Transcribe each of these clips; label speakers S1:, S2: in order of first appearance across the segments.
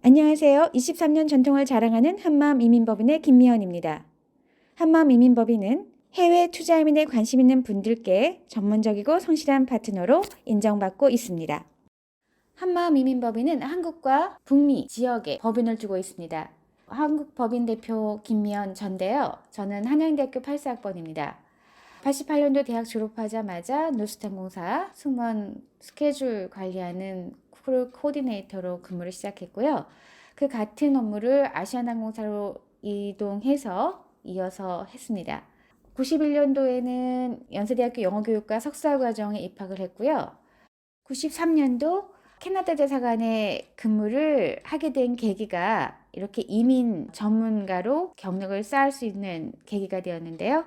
S1: 안녕하세요. 23년 전통을 자랑하는 한마음 이민법인의 김미연입니다. 한마음 이민법인은 해외 투자 이민에 관심 있는 분들께 전문적이고 성실한 파트너로 인정받고 있습니다. 한마음 이민법인은 한국과 북미 지역에 법인을 두고 있습니다. 한국 법인 대표 김미연 전데요. 저는 한양대학교 84학번입니다. 88년도 대학 졸업하자마자 노스탄공사 승무원 스케줄 관리하는 크루 코디네이터로 근무를 시작했고요. 그 같은 업무를 아시아나항공사로 이동해서 이어서 했습니다. 91년도에는 연세대학교 영어교육과 석사과정에 입학을 했고요. 93년도 캐나다 대사관에 근무를 하게 된 계기가 이렇게 이민 전문가로 경력을 쌓을 수 있는 계기가 되었는데요.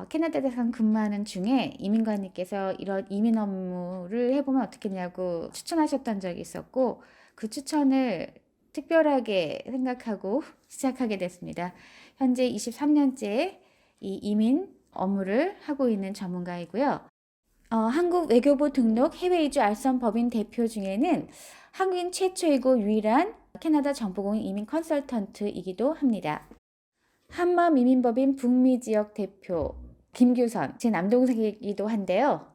S1: 캐나다 대사관 근무하는 중에 이민관님께서 이런 이민 업무를 해보면 어떻겠냐고 추천하셨던 적이 있었고 그 추천을 특별하게 생각하고 시작하게 됐습니다. 현재 23년째 이 이민 업무를 하고 있는 전문가이고요. 한국 외교부 등록 해외 이주 알선 법인 대표 중에는 한국인 최초이고 유일한 캐나다 정보공인 이민 컨설턴트이기도 합니다. 한마음 이민법인 북미 지역 대표 김규선, 제 남동생이기도 한데요.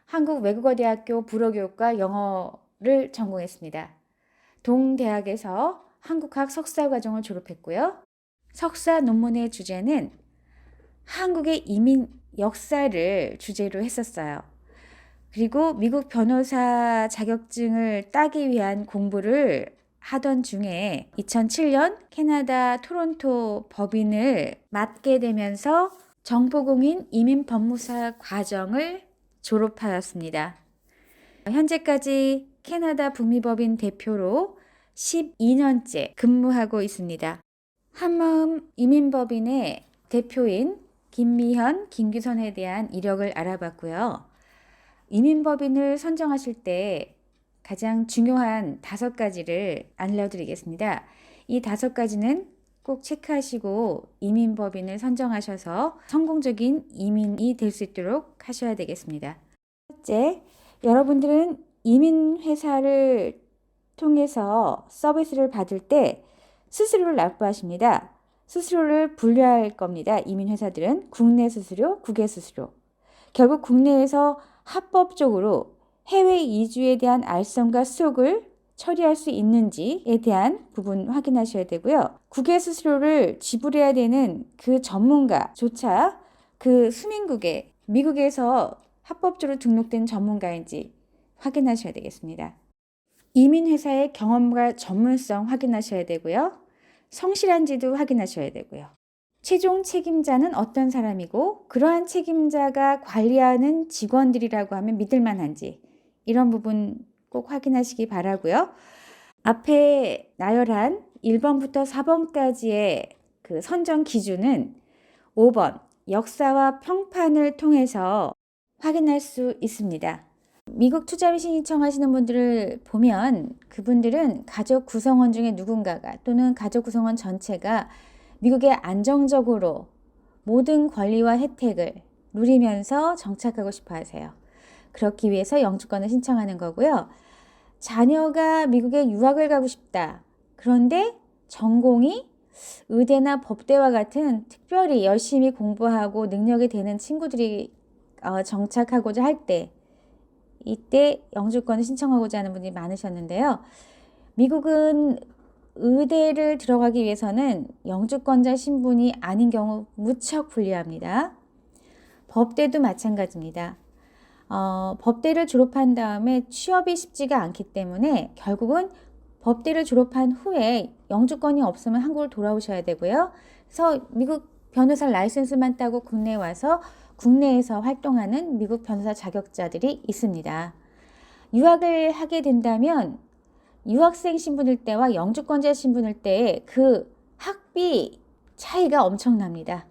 S1: 한국 외국어대학교 불어교육과 영어를 전공했습니다. 동대학에서 한국학 석사과정을 졸업했고요. 석사 논문의 주제는 한국의 이민 역사를 주제로 했었어요. 그리고 미국 변호사 자격증을 따기 위한 공부를 하던 중에 2007년 캐나다 토론토 법인을 맡게 되면서 정보공인 이민법무사 과정을 졸업하였습니다. 현재까지 캐나다 북미법인 대표로 12년째 근무하고 있습니다. 한마음 이민법인의 대표인 김미현, 김규선에 대한 이력을 알아봤고요. 이민법인을 선정하실 때 가장 중요한 5가지를 알려드리겠습니다. 이 5가지는 꼭 체크하시고 이민법인을 선정하셔서 성공적인 이민이 될 수 있도록 하셔야 되겠습니다. 첫째, 여러분들은 이민회사를 통해서 서비스를 받을 때 수수료를 납부하십니다. 수수료를 분류할 겁니다. 이민회사들은 국내 수수료, 국외 수수료. 결국 국내에서 합법적으로 해외 이주에 대한 알선과 수속을 처리할 수 있는지에 대한 부분 확인하셔야 되고요. 국외 수수료를 지불해야 되는 그 전문가조차 그 수민국에 미국에서 합법적으로 등록된 전문가인지 확인하셔야 되겠습니다. 이민회사의 경험과 전문성 확인하셔야 되고요. 성실한지도 확인하셔야 되고요. 최종 책임자는 어떤 사람이고 그러한 책임자가 관리하는 직원들이라고 하면 믿을 만한지 이런 부분 꼭 확인하시기 바라고요. 앞에 나열한 1번부터 4번까지의 그 선정 기준은 5번 역사와 평판을 통해서 확인할 수 있습니다. 미국 투자비 신청하시는 분들을 보면 그분들은 가족 구성원 중에 누군가가 또는 가족 구성원 전체가 미국에 안정적으로 모든 권리와 혜택을 누리면서 정착하고 싶어 하세요. 그렇기 위해서 영주권을 신청하는 거고요. 자녀가 미국에 유학을 가고 싶다. 그런데 전공이 의대나 법대와 같은 특별히 열심히 공부하고 능력이 되는 친구들이 정착하고자 할 때 이때 영주권을 신청하고자 하는 분들이 많으셨는데요. 미국은 의대를 들어가기 위해서는 영주권자 신분이 아닌 경우 무척 불리합니다. 법대도 마찬가지입니다. 법대를 졸업한 다음에 취업이 쉽지가 않기 때문에 결국은 법대를 졸업한 후에 영주권이 없으면 한국을 돌아오셔야 되고요. 그래서 미국 변호사 라이센스만 따고 국내에 와서 국내에서 활동하는 미국 변호사 자격자들이 있습니다. 유학을 하게 된다면 유학생 신분일 때와 영주권자 신분일 때의 그 학비 차이가 엄청납니다.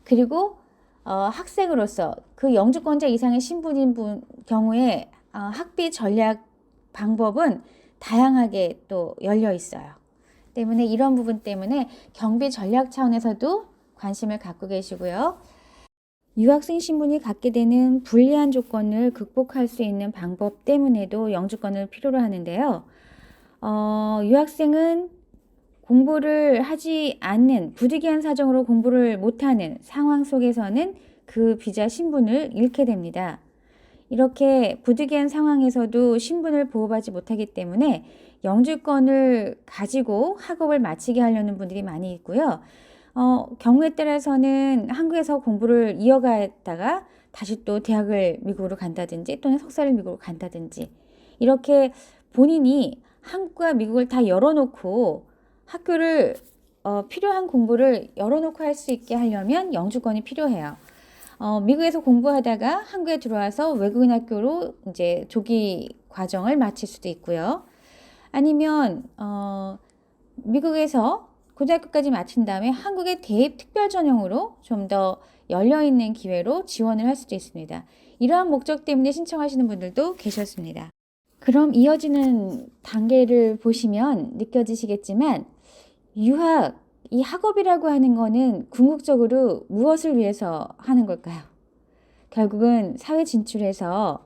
S1: 그리고 학생으로서 그 영주권자 이상의 신분인 경우에 학비 전략 방법은 다양하게 또 열려 있어요. 때문에 이런 부분 때문에 경비 전략 차원에서도 관심을 갖고 계시고요. 유학생 신분이 갖게 되는 불리한 조건을 극복할 수 있는 방법 때문에도 영주권을 필요로 하는데요. 유학생은 공부를 하지 않는 부득이한 사정으로 공부를 못하는 상황 속에서는 그 비자 신분을 잃게 됩니다. 이렇게 부득이한 상황에서도 신분을 보호받지 못하기 때문에 영주권을 가지고 학업을 마치게 하려는 분들이 많이 있고요. 경우에 따라서는 한국에서 공부를 이어가다가 다시 또 대학을 미국으로 간다든지 또는 석사를 미국으로 간다든지 이렇게 본인이 한국과 미국을 다 열어놓고 학교를 필요한 공부를 열어놓고 할 수 있게 하려면 영주권이 필요해요. 미국에서 공부하다가 한국에 들어와서 외국인 학교로 이제 조기 과정을 마칠 수도 있고요. 아니면 미국에서 고등학교까지 마친 다음에 한국의 대입 특별 전형으로 좀 더 열려있는 기회로 지원을 할 수도 있습니다. 이러한 목적 때문에 신청하시는 분들도 계셨습니다. 그럼 이어지는 단계를 보시면 느껴지시겠지만 유학, 이 학업이라고 하는 거는 궁극적으로 무엇을 위해서 하는 걸까요? 결국은 사회 진출해서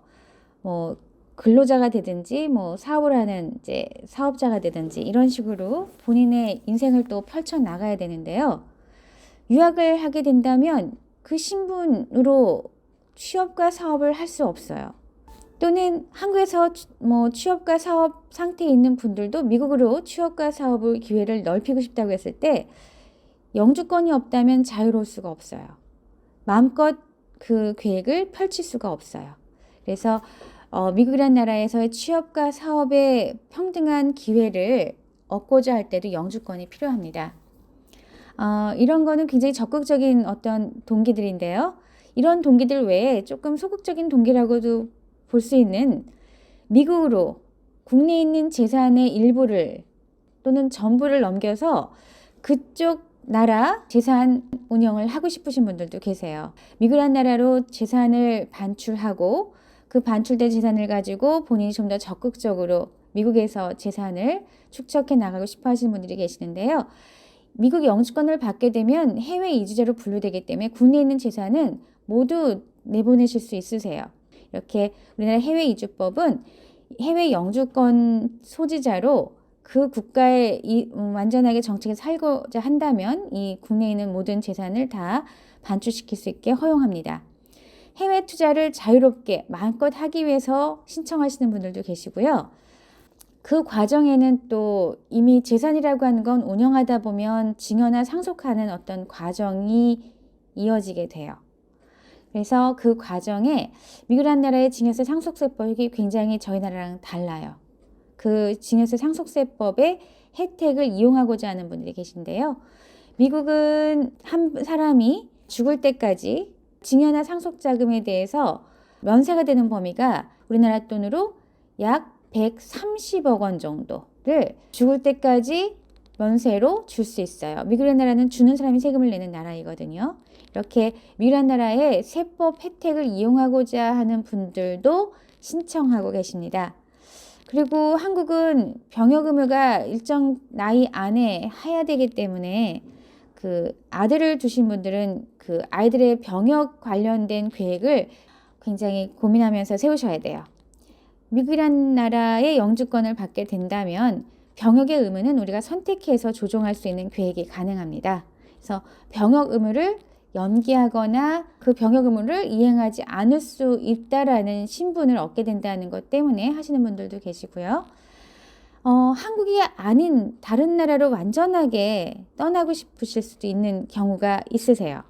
S1: 뭐 근로자가 되든지 뭐 사업을 하는 이제 사업자가 되든지 이런 식으로 본인의 인생을 또 펼쳐 나가야 되는데요. 유학을 하게 된다면 그 신분으로 취업과 사업을 할 수 없어요. 또는 한국에서 뭐 취업과 사업 상태에 있는 분들도 미국으로 취업과 사업의 기회를 넓히고 싶다고 했을 때 영주권이 없다면 자유로울 수가 없어요. 마음껏 그 계획을 펼칠 수가 없어요. 그래서 미국이라는 나라에서의 취업과 사업의 평등한 기회를 얻고자 할 때도 영주권이 필요합니다. 이런 거는 굉장히 적극적인 어떤 동기들인데요. 이런 동기들 외에 조금 소극적인 동기라고도 볼 수 있는 미국으로 국내에 있는 재산의 일부를 또는 전부를 넘겨서 그쪽 나라 재산 운영을 하고 싶으신 분들도 계세요. 미국이라는 나라로 재산을 반출하고 그 반출된 재산을 가지고 본인이 좀 더 적극적으로 미국에서 재산을 축적해 나가고 싶어 하시는 분들이 계시는데요. 미국 영주권을 받게 되면 해외 이주자로 분류되기 때문에 국내에 있는 재산은 모두 내보내실 수 있으세요. 이렇게 우리나라 해외 이주법은 해외 영주권 소지자로 그 국가에 완전하게 정착해 살고자 한다면 이 국내에 있는 모든 재산을 다 반출시킬 수 있게 허용합니다. 해외 투자를 자유롭게 마음껏 하기 위해서 신청하시는 분들도 계시고요. 그 과정에는 또 이미 재산이라고 하는 건 운영하다 보면 증여나 상속하는 어떤 과정이 이어지게 돼요. 그래서 그 과정에 미국이라는 나라의 증여세 상속세법이 굉장히 저희 나라랑 달라요. 그 증여세 상속세법의 혜택을 이용하고자 하는 분들이 계신데요. 미국은 한 사람이 죽을 때까지 증여나 상속자금에 대해서 면세가 되는 범위가 우리나라 돈으로 약 130억 원 정도를 죽을 때까지 면세로 줄 수 있어요. 미국이라는 나라는 주는 사람이 세금을 내는 나라이거든요. 이렇게 미국이라는 나라의 세법 혜택을 이용하고자 하는 분들도 신청하고 계십니다. 그리고 한국은 병역 의무가 일정 나이 안에 해야 되기 때문에 그 아들을 두신 분들은 그 아이들의 병역 관련된 계획을 굉장히 고민하면서 세우셔야 돼요. 미국이라는 나라의 영주권을 받게 된다면 병역의 의무는 우리가 선택해서 조정할 수 있는 계획이 가능합니다. 그래서 병역 의무를 연기하거나 그 병역 의무를 이행하지 않을 수 있다라는 신분을 얻게 된다는 것 때문에 하시는 분들도 계시고요. 한국이 아닌 다른 나라로 완전하게 떠나고 싶으실 수도 있는 경우가 있으세요.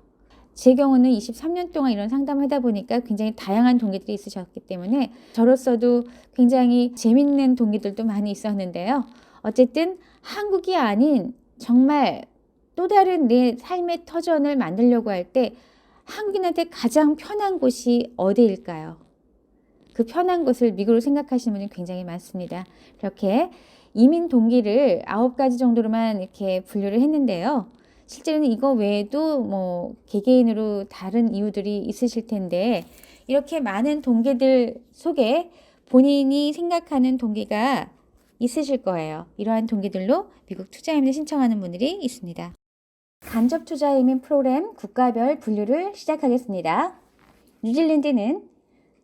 S1: 제 경우는 23년 동안 이런 상담을 하다 보니까 굉장히 다양한 동기들이 있으셨기 때문에 저로서도 굉장히 재밌는 동기들도 많이 있었는데요. 어쨌든 한국이 아닌 정말 또 다른 내 삶의 터전을 만들려고 할 때 한국인한테 가장 편한 곳이 어디일까요? 그 편한 곳을 미국으로 생각하시는 분이 굉장히 많습니다. 그렇게 이민 동기를 9가지 정도로만 이렇게 분류를 했는데요. 실제로는 이거 외에도 뭐 개개인으로 다른 이유들이 있으실 텐데 이렇게 많은 동기들 속에 본인이 생각하는 동기가 있으실 거예요. 이러한 동기들로 미국 투자이민을 신청하는 분들이 있습니다. 간접 투자 이민 프로그램 국가별 분류를 시작하겠습니다. 뉴질랜드는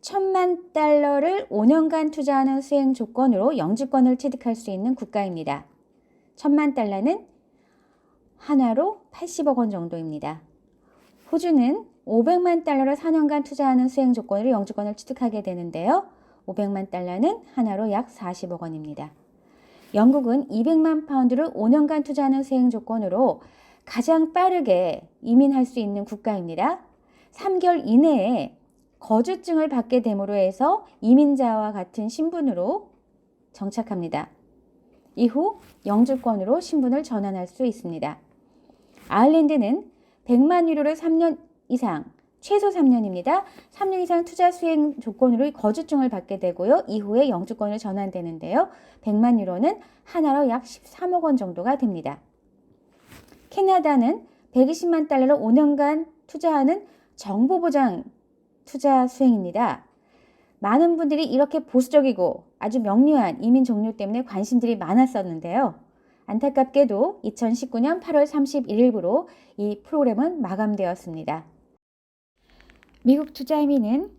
S1: $10,000,000를 5년간 투자하는 수행 조건으로 영주권을 취득할 수 있는 국가입니다. $10,000,000는 하나로 80억 원 정도입니다. 호주는 $500,000,000를 4년간 투자하는 수행 조건으로 영주권을 취득하게 되는데요. $500,000,000는 하나로 약 40억 원입니다. 영국은 200만 파운드를 5년간 투자하는 수행 조건으로 가장 빠르게 이민할 수 있는 국가입니다. 3개월 이내에 거주증을 받게 됨으로 해서 이민자와 같은 신분으로 정착합니다. 이후 영주권으로 신분을 전환할 수 있습니다. 아일랜드는 100만 유로를 3년 이상, 최소 3년입니다. 3년 이상 투자 수행 조건으로 거주증을 받게 되고요. 이후에 영주권을 전환되는데요. 100만 유로는 하나로 약 13억 원 정도가 됩니다. 캐나다는 120만 달러를 5년간 투자하는 정보보장 투자 수행입니다. 많은 분들이 이렇게 보수적이고 아주 명료한 이민 종료 때문에 관심들이 많았었는데요. 안타깝게도 2019년 8월 31일부로 이 프로그램은 마감되었습니다. 미국 투자 이민은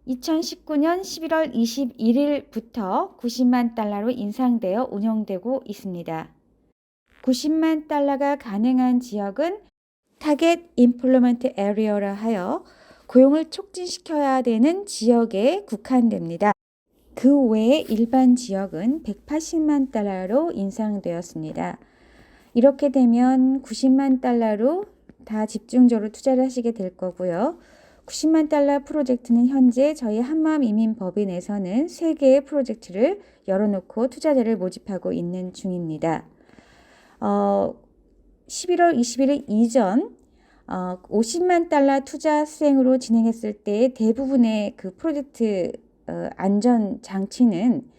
S1: 2019년 11월 21일부터 90만 달러로 인상되어 운영되고 있습니다. 90만 달러가 가능한 지역은 타겟 임플로먼트 에리어라 하여 고용을 촉진시켜야 되는 지역에 국한됩니다. 그 외에 일반 지역은 180만 달러로 인상되었습니다. 이렇게 되면 90만 달러로 다 집중적으로 투자를 하시게 될 거고요. 90만 달러 프로젝트는 현재 저희 한마음 이민법인에서는 3개의 프로젝트를 열어놓고 투자자를 모집하고 있는 중입니다. 11월 21일 이전 50만 달러 투자 수행으로 진행했을 때 대부분의 그 프로젝트 안전 장치는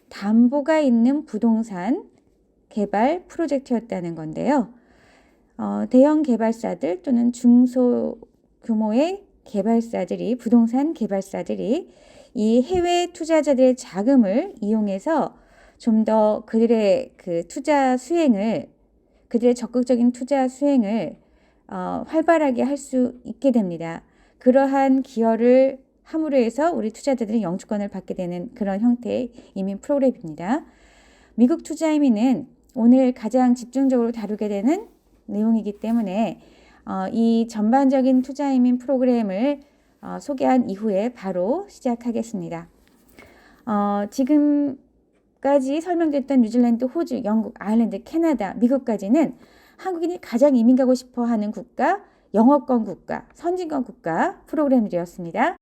S1: 담보가 있는 부동산 개발 프로젝트였다는 건데요. 대형 개발사들 또는 중소 규모의 개발사들이, 부동산 개발사들이 이 해외 투자자들의 자금을 이용해서 좀 더 그들의 그 투자 수행을, 그들의 적극적인 투자 수행을 활발하게 할 수 있게 됩니다. 그러한 기여를 함으로 해서 우리 투자자들이 영주권을 받게 되는 그런 형태의 이민 프로그램입니다. 미국 투자 이민은 오늘 가장 집중적으로 다루게 되는 내용이기 때문에 이 전반적인 투자 이민 프로그램을 소개한 이후에 바로 시작하겠습니다. 지금까지 설명됐던 뉴질랜드, 호주, 영국, 아일랜드, 캐나다, 미국까지는 한국인이 가장 이민 가고 싶어 하는 국가, 영어권 국가, 선진국 국가 프로그램들이었습니다.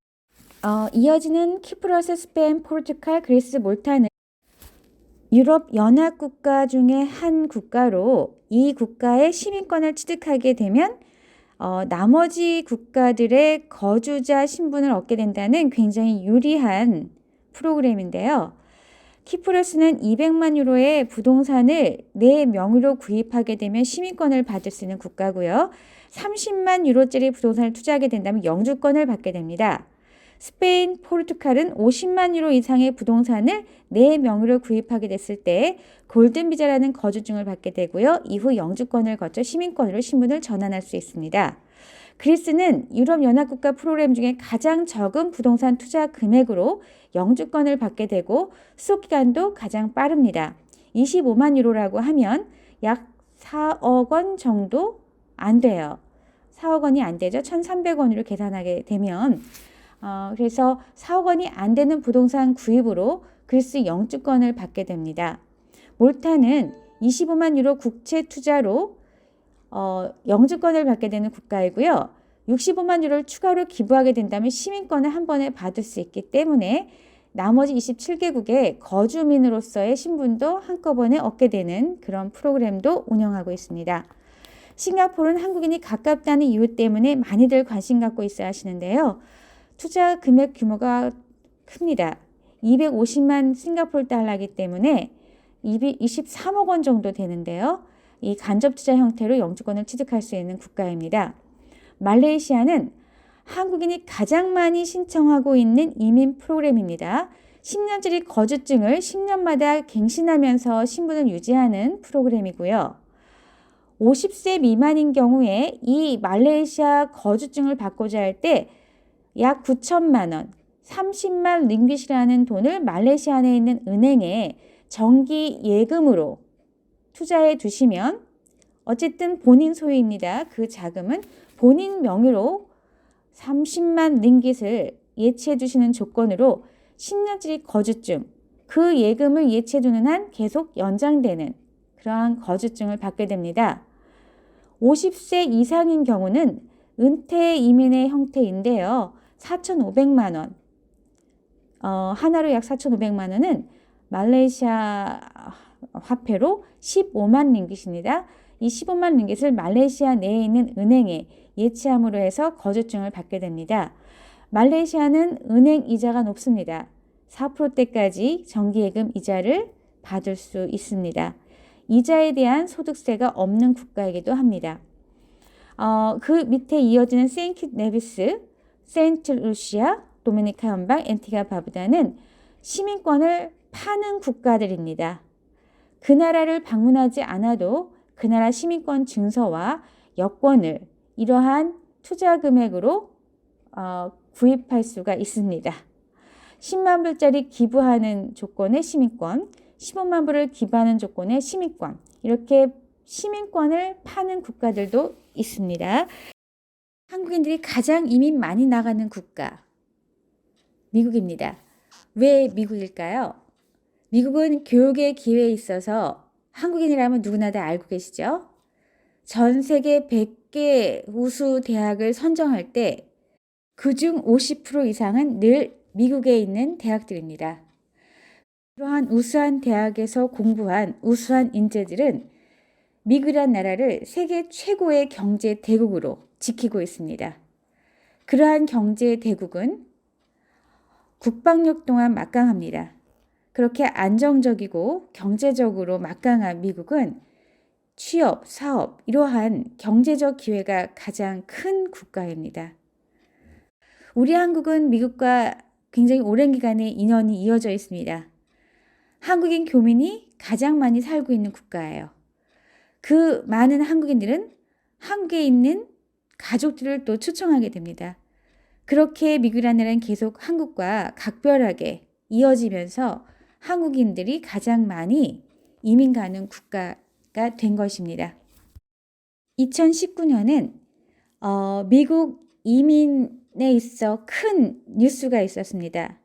S1: 이어지는 키프러스, 스페인, 포르투갈, 그리스, 몰타는 유럽 연합 국가 중에 한 국가로 이 국가의 시민권을 취득하게 되면 나머지 국가들의 거주자 신분을 얻게 된다는 굉장히 유리한 프로그램인데요. 키프러스는 200만 유로의 부동산을 내 명의로 구입하게 되면 시민권을 받을 수 있는 국가고요. 30만 유로짜리 부동산을 투자하게 된다면 영주권을 받게 됩니다. 스페인, 포르투갈은 50만 유로 이상의 부동산을 내 명의로 구입하게 됐을 때 골든비자라는 거주증을 받게 되고요. 이후 영주권을 거쳐 시민권으로 신분을 전환할 수 있습니다. 그리스는 유럽연합국가 프로그램 중에 가장 적은 부동산 투자 금액으로 영주권을 받게 되고 수속기간도 가장 빠릅니다. 25만 유로라고 하면 약 4억 원 정도 안 돼요. 4억 원이 안 되죠. 1,300원으로 계산하게 되면 그래서 4억 원이 안 되는 부동산 구입으로 그리스 영주권을 받게 됩니다. 몰타는 25만 유로 국채 투자로 영주권을 받게 되는 국가이고요. 65만 유로를 추가로 기부하게 된다면 시민권을 한 번에 받을 수 있기 때문에 나머지 27개국의 거주민으로서의 신분도 한꺼번에 얻게 되는 그런 프로그램도 운영하고 있습니다. 싱가포르는 한국인이 가깝다는 이유 때문에 많이들 관심 갖고 있어야 하시는데요. 투자 금액 규모가 큽니다. 250만 싱가포르 달러이기 때문에 23억 원 정도 되는데요. 이 간접 투자 형태로 영주권을 취득할 수 있는 국가입니다. 말레이시아는 한국인이 가장 많이 신청하고 있는 이민 프로그램입니다. 10년짜리 거주증을 10년마다 갱신하면서 신분을 유지하는 프로그램이고요. 50세 미만인 경우에 이 말레이시아 거주증을 받고자 할 때 약 9천만 원, 30만 링깃이라는 돈을 말레이시아 안에 있는 은행에 정기 예금으로 투자해 두시면 어쨌든 본인 소유입니다. 그 자금은 본인 명의로 30만 링깃을 예치해 두시는 조건으로 10년짜리 거주증, 그 예금을 예치해 두는 한 계속 연장되는 그러한 거주증을 받게 됩니다. 50세 이상인 경우는 은퇴 이민의 형태인데요. 4,500만 원, 하나로 약 4,500만 원은 말레이시아 화폐로 15만 링깃입니다. 이 15만 링깃을 말레이시아 내에 있는 은행에 예치함으로 해서 거주증을 받게 됩니다. 말레이시아는 은행 이자가 높습니다. 4%대까지 정기예금 이자를 받을 수 있습니다. 이자에 대한 소득세가 없는 국가이기도 합니다. 그 밑에 이어지는 세인트 네비스, 세인트 루시아, 도미니카 연방, 앤티가 바부다는 시민권을 파는 국가들입니다. 그 나라를 방문하지 않아도 그 나라 시민권 증서와 여권을 이러한 투자 금액으로 구입할 수가 있습니다. 10만 불짜리 기부하는 조건의 시민권, 15만 불을 기부하는 조건의 시민권, 이렇게 시민권을 파는 국가들도 있습니다. 한국인들이 가장 이민 많이 나가는 국가, 미국입니다. 왜 미국일까요? 미국은 교육의 기회에 있어서 한국인이라면 누구나 다 알고 계시죠? 전 세계 100개 우수 대학을 선정할 때 그중 50% 이상은 늘 미국에 있는 대학들입니다. 그러한 우수한 대학에서 공부한 우수한 인재들은 미국이란 나라를 세계 최고의 경제 대국으로 지키고 있습니다. 그러한 경제 대국은 국방력 또한 막강합니다. 그렇게 안정적이고 경제적으로 막강한 미국은 취업, 사업, 이러한 경제적 기회가 가장 큰 국가입니다. 우리 한국은 미국과 굉장히 오랜 기간의 인연이 이어져 있습니다. 한국인 교민이 가장 많이 살고 있는 국가예요. 그 많은 한국인들은 한국에 있는 가족들을 또 초청하게 됩니다. 그렇게 미국이라는 나라는 계속 한국과 각별하게 이어지면서 한국인들이 가장 많이 이민 가는 국가가 된 것입니다. 2019년은 미국 이민에 있어 큰 뉴스가 있었습니다.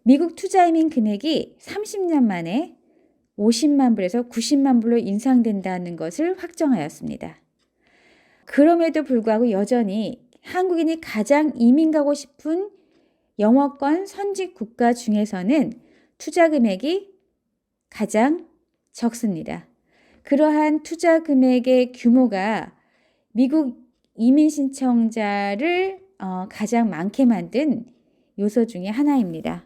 S1: 미국 투자 이민 금액이 30년 만에 50만 불에서 90만 불로 인상된다는 것을 확정하였습니다. 그럼에도 불구하고 여전히 한국인이 가장 이민 가고 싶은 영어권 선진 국가 중에서는 투자 금액이 가장 적습니다. 그러한 투자 금액의 규모가 미국 이민 신청자를 가장 많게 만든 요소 중에 하나입니다.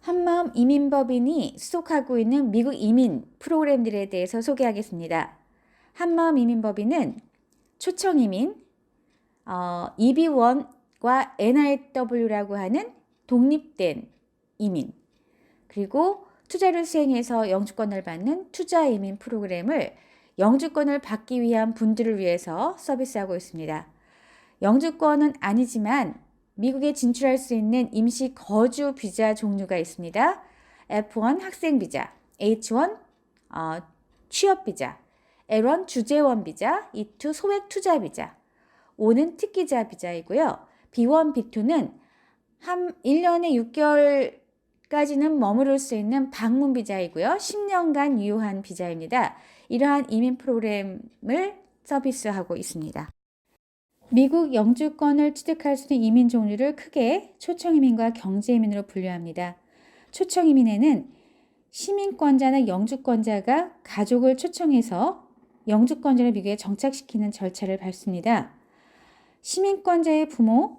S1: 한마음 이민법인이 수속하고 있는 미국 이민 프로그램들에 대해서 소개하겠습니다. 한마음 이민법인은 초청 이민, EB1과 NIW라고 하는 독립된 이민, 그리고 투자를 수행해서 영주권을 받는 투자 이민 프로그램을 영주권을 받기 위한 분들을 위해서 서비스하고 있습니다. 영주권은 아니지만 미국에 진출할 수 있는 임시 거주 비자 종류가 있습니다. F1 학생 비자, H1 취업 비자, L1 주재원 비자, E2 소액 투자 비자, O는 특기자 비자이고요. B1, B2는 1년에 6개월까지는 머무를 수 있는 방문 비자이고요. 10년간 유효한 비자입니다. 이러한 이민 프로그램을 서비스하고 있습니다. 미국 영주권을 취득할 수 있는 이민 종류를 크게 초청이민과 경제이민으로 분류합니다. 초청이민에는 시민권자나 영주권자가 가족을 초청해서 영주권자를 미국에 정착시키는 절차를 밟습니다. 시민권자의 부모,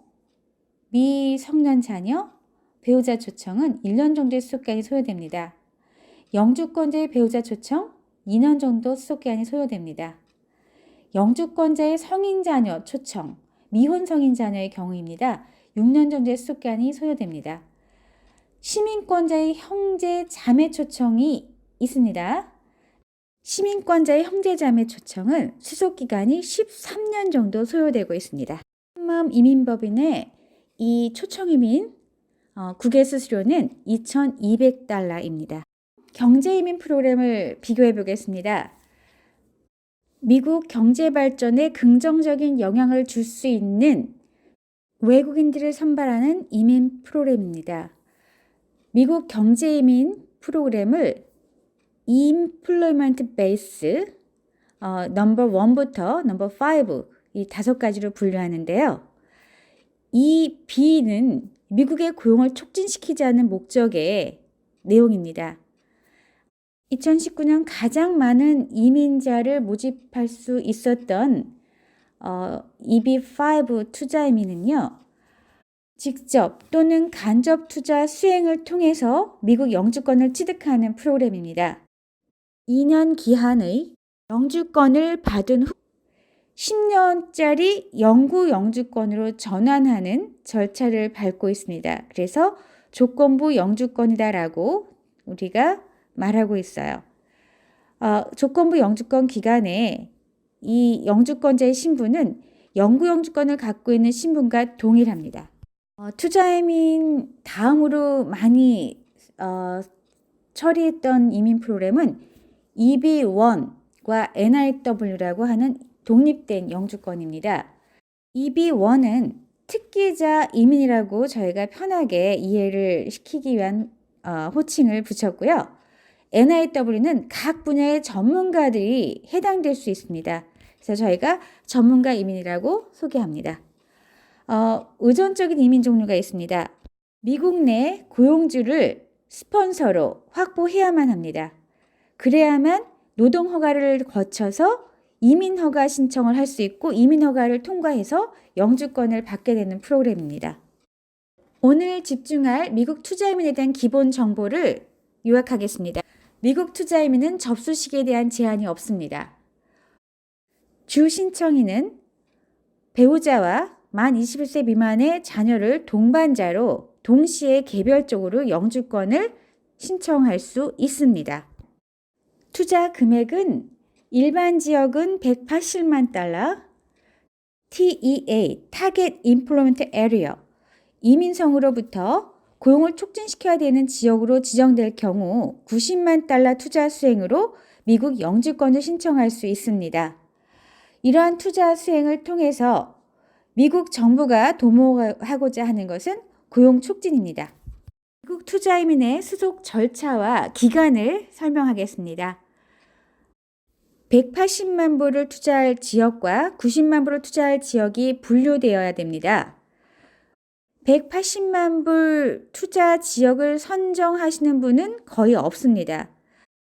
S1: 미성년 자녀, 배우자 초청은 1년 정도의 수속기간이 소요됩니다. 영주권자의 배우자 초청, 2년 정도 수속기간이 소요됩니다. 영주권자의 성인 자녀 초청, 미혼 성인 자녀의 경우입니다. 6년 정도의 수속기간이 소요됩니다. 시민권자의 형제 자매 초청이 있습니다. 시민권자의 형제 자매 초청은 수속기간이 13년 정도 소요되고 있습니다. 한마음 이민법인의 이 초청 이민 국외 수수료는 $2,200입니다. 경제 이민 프로그램을 비교해 보겠습니다. 미국 경제 발전에 긍정적인 영향을 줄 수 있는 외국인들을 선발하는 이민 프로그램입니다. 미국 경제 이민 프로그램을 Employment Base 넘버 1부터 넘버 5 이 5가지로 분류하는데요. 이 B는 미국의 고용을 촉진시키자는 목적의 내용입니다. 2019년 가장 많은 이민자를 모집할 수 있었던 EB5 투자 이민은요. 직접 또는 간접 투자 수행을 통해서 미국 영주권을 취득하는 프로그램입니다. 2년 기한의 영주권을 받은 후 10년짜리 영구 영주권으로 전환하는 절차를 밟고 있습니다. 그래서 조건부 영주권이다라고 우리가 말하고 있어요. 조건부 영주권 기간에 이 영주권자의 신분은 영구 영주권을 갖고 있는 신분과 동일합니다. 투자이민 다음으로 많이 처리했던 이민 프로그램은 EB1과 NIW라고 하는 독립된 영주권입니다. EB1은 특기자 이민이라고 저희가 편하게 이해를 시키기 위한 호칭을 붙였고요. NIW는 각 분야의 전문가들이 해당될 수 있습니다. 그래서 저희가 전문가 이민이라고 소개합니다. 의존적인 이민 종류가 있습니다. 미국 내 고용주를 스폰서로 확보해야만 합니다. 그래야만 노동 허가를 거쳐서 이민 허가 신청을 할 수 있고 이민 허가를 통과해서 영주권을 받게 되는 프로그램입니다. 오늘 집중할 미국 투자 이민에 대한 기본 정보를 요약하겠습니다. 미국 투자 이민은 접수식에 대한 제한이 없습니다. 주 신청인은 배우자와 만 21세 미만의 자녀를 동반자로 동시에 개별적으로 영주권을 신청할 수 있습니다. 투자 금액은 일반 지역은 $180만, TEA, Target Employment Area, 이민성으로부터 고용을 촉진시켜야 되는 지역으로 지정될 경우 $90만 투자 수행으로 미국 영주권을 신청할 수 있습니다. 이러한 투자 수행을 통해서 미국 정부가 도모하고자 하는 것은 고용 촉진입니다. 미국 투자 이민의 수속 절차와 기간을 설명하겠습니다. 180만 불을 투자할 지역과 90만 불을 투자할 지역이 분류되어야 됩니다. 180만 불 투자 지역을 선정하시는 분은 거의 없습니다.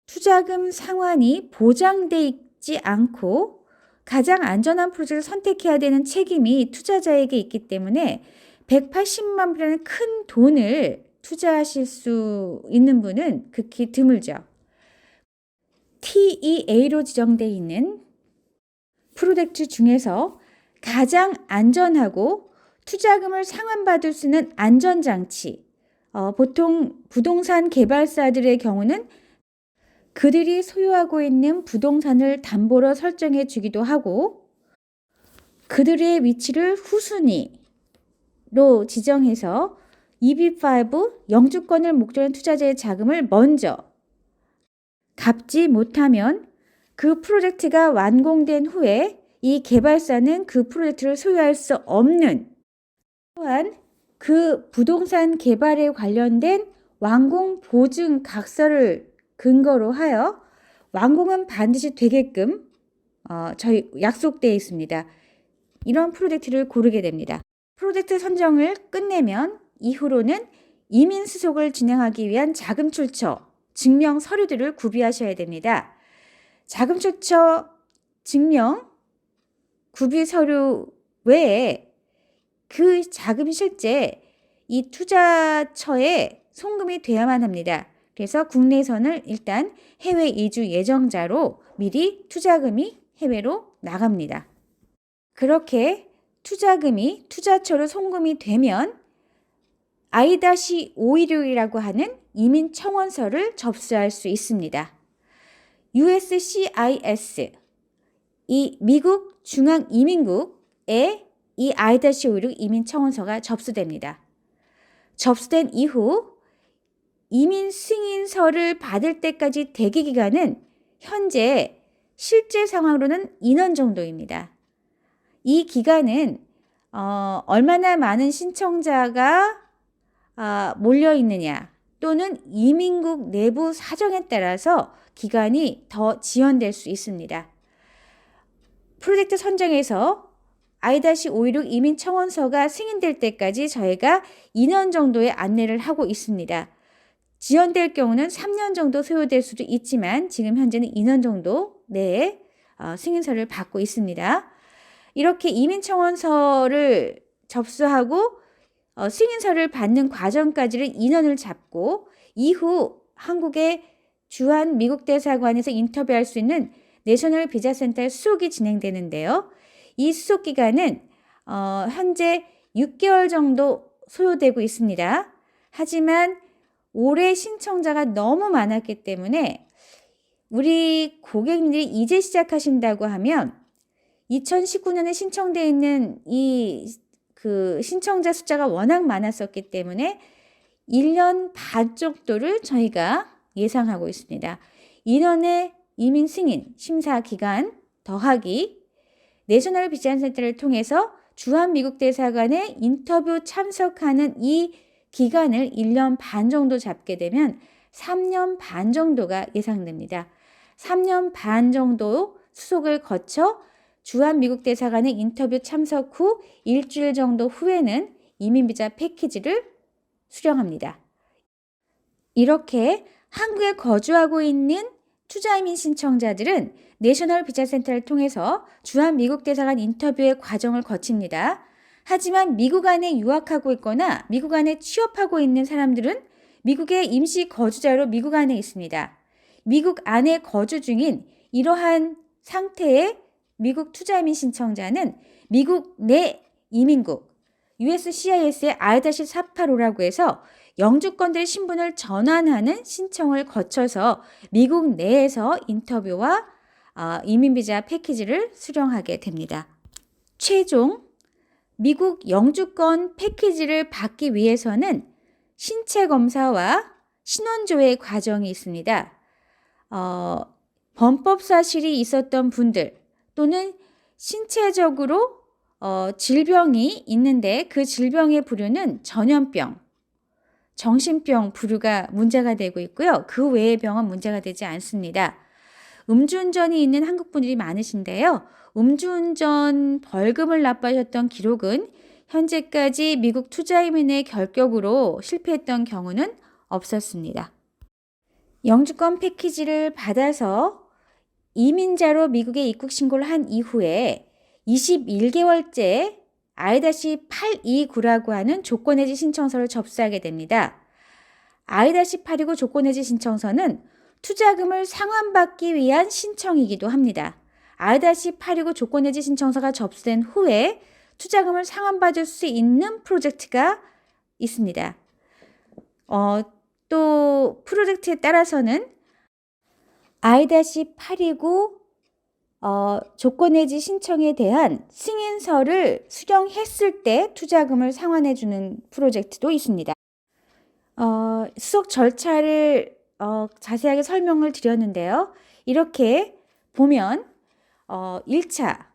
S1: 투자금 상환이 보장돼 있지 않고 가장 안전한 프로젝트를 선택해야 되는 책임이 투자자에게 있기 때문에 180만 불이라는 큰 돈을 투자하실 수 있는 분은 극히 드물죠. TEA로 지정되어 있는 프로젝트 중에서 가장 안전하고 투자금을 상환받을 수 있는 안전장치, 보통 부동산 개발사들의 경우는 그들이 소유하고 있는 부동산을 담보로 설정해 주기도 하고 그들의 위치를 후순위로 지정해서 EB5 영주권을 목적으로 한 투자자의 자금을 먼저 갚지 못하면 그 프로젝트가 완공된 후에 이 개발사는 그 프로젝트를 소유할 수 없는, 또한 그 부동산 개발에 관련된 완공 보증 각서를 근거로 하여 완공은 반드시 되게끔 저희 약속되어 있습니다. 이런 프로젝트를 고르게 됩니다. 프로젝트 선정을 끝내면 이후로는 이민 수속을 진행하기 위한 자금 출처, 증명 서류들을 구비하셔야 됩니다. 자금 출처, 증명, 구비 서류 외에 그 자금이 실제 이 투자처에 송금이 돼야만 합니다. 그래서 국내선을 일단 해외 이주 예정자로 미리 투자금이 해외로 나갑니다. 그렇게 투자금이 투자처로 송금이 되면 I-516이라고 하는 이민 청원서를 접수할 수 있습니다. USCIS, 이 미국 중앙이민국에 이 I-516 이민 청원서가 접수됩니다. 접수된 이후 이민 승인서를 받을 때까지 대기 기간은 현재 실제 상황으로는 2년 정도입니다. 이 기간은 얼마나 많은 신청자가 몰려 있느냐 또는 이민국 내부 사정에 따라서 기간이 더 지연될 수 있습니다. 프로젝트 선정에서 I-516 이민 청원서가 승인될 때까지 저희가 2년 정도의 안내를 하고 있습니다. 지연될 경우는 3년 정도 소요될 수도 있지만 지금 현재는 2년 정도 내에 승인서를 받고 있습니다. 이렇게 이민 청원서를 접수하고 승인서를 받는 과정까지를 2년을 잡고 이후 한국의 주한 미국 대사관에서 인터뷰할 수 있는 내셔널 비자센터의 수속이 진행되는데요. 이 수속 기간은 현재 6개월 정도 소요되고 있습니다. 하지만 올해 신청자가 너무 많았기 때문에 우리 고객님들이 이제 시작하신다고 하면 2019년에 신청되어 있는 신청자 숫자가 워낙 많았었기 때문에 1년 반 정도를 저희가 예상하고 있습니다. 2년의 이민 승인 심사 기간 더하기 내셔널 비자센터를 통해서 주한 미국 대사관에 인터뷰 참석하는 이 기간을 1년 반 정도 잡게 되면 3년 반 정도가 예상됩니다. 3년 반 정도 수속을 거쳐 주한 미국 대사관의 인터뷰 참석 후 일주일 정도 후에는 이민비자 패키지를 수령합니다. 이렇게 한국에 거주하고 있는 투자이민 신청자들은 내셔널 비자센터를 통해서 주한 미국 대사관 인터뷰의 과정을 거칩니다. 하지만 미국 안에 유학하고 있거나 미국 안에 취업하고 있는 사람들은 미국의 임시 거주자로 미국 안에 있습니다. 미국 안에 거주 중인 이러한 상태의 미국 투자이민 신청자는 미국 내 이민국 USCIS의 I-485라고 해서 영주권들의 신분을 전환하는 신청을 거쳐서 미국 내에서 인터뷰와 이민비자 패키지를 수령하게 됩니다. 최종 미국 영주권 패키지를 받기 위해서는 신체 검사와 신원조회 과정이 있습니다. 범법 사실이 있었던 분들 또는 신체적으로 질병이 있는데 그 질병의 부류는 전염병, 정신병 부류가 문제가 되고 있고요. 그 외의 병은 문제가 되지 않습니다. 음주운전이 있는 한국분들이 많으신데요. 음주운전 벌금을 납부하셨던 기록은 현재까지 미국 투자이민의 결격으로 실패했던 경우는 없었습니다. 영주권 패키지를 받아서 이민자로 미국에 입국 신고를 한 이후에 21개월째 I-829라고 하는 조건해지 신청서를 접수하게 됩니다. I-829 조건해지 신청서는 투자금을 상환받기 위한 신청이기도 합니다. I-829 조건해지 신청서가 접수된 후에 투자금을 상환받을 수 있는 프로젝트가 있습니다. 또 프로젝트에 따라서는 I-829 조건해지 신청에 대한 승인서를 수령했을 때 투자금을 상환해주는 프로젝트도 있습니다. 수속 절차를 자세하게 설명을 드렸는데요. 이렇게 보면 1차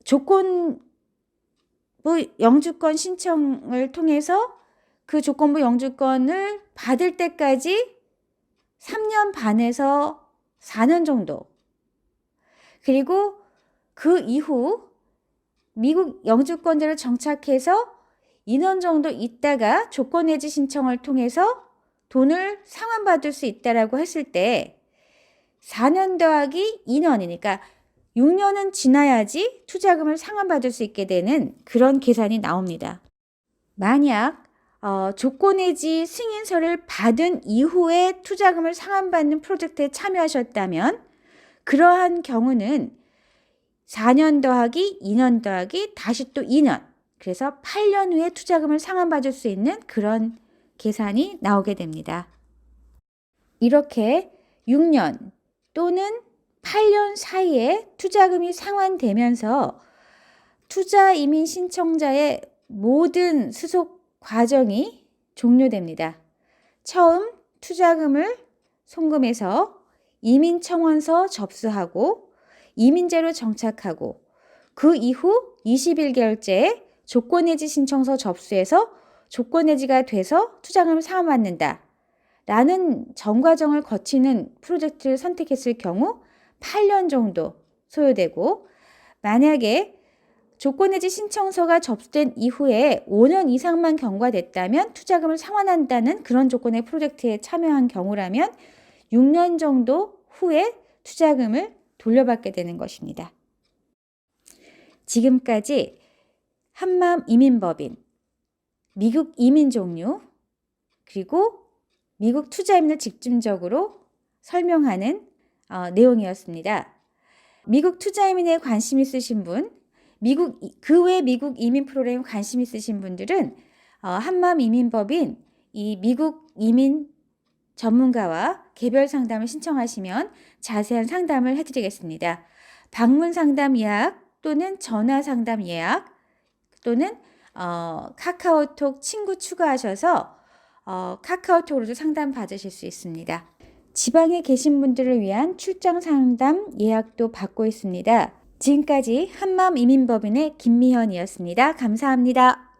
S1: 조건부 영주권 신청을 통해서 그 조건부 영주권을 받을 때까지 3년 반에서 4년 정도, 그리고 그 이후 미국 영주권자를 정착해서 2년 정도 있다가 조건해지 신청을 통해서 돈을 상환받을 수 있다라고 했을 때 4년 더하기 2년이니까 6년은 지나야지 투자금을 상환받을 수 있게 되는 그런 계산이 나옵니다. 만약 조건해지 승인서를 받은 이후에 투자금을 상환받는 프로젝트에 참여하셨다면 그러한 경우는 4년 더하기 2년 더하기 다시 또 2년, 그래서 8년 후에 투자금을 상환받을 수 있는 그런 계산이 나오게 됩니다. 이렇게 6년 또는 8년 사이에 투자금이 상환되면서 투자 이민 신청자의 모든 수속 과정이 종료됩니다. 처음 투자금을 송금해서 이민청원서 접수하고 이민제로 정착하고 그 이후 21개월째에 조건해지 신청서 접수해서 조건해지가 돼서 투자금을 상환받는다 라는 전 과정을 거치는 프로젝트를 선택했을 경우 8년 정도 소요되고, 만약에 조건해지 신청서가 접수된 이후에 5년 이상만 경과됐다면 투자금을 상환한다는 그런 조건의 프로젝트에 참여한 경우라면 6년 정도 후에 투자금을 돌려받게 되는 것입니다. 지금까지 한마음 이민법인, 미국 이민 종류, 그리고 미국 투자 이민을 집중적으로 설명하는 내용이었습니다. 미국 투자 이민에 관심 있으신 분, 그 외 미국 이민 프로그램에 관심 있으신 분들은 한마음 이민법인 이 미국 이민 전문가와 개별 상담을 신청하시면 자세한 상담을 해드리겠습니다. 방문 상담 예약 또는 전화 상담 예약 또는 카카오톡 친구 추가하셔서 카카오톡으로도 상담 받으실 수 있습니다. 지방에 계신 분들을 위한 출장 상담 예약도 받고 있습니다. 지금까지 한마음 이민법인의 김미현이었습니다. 감사합니다.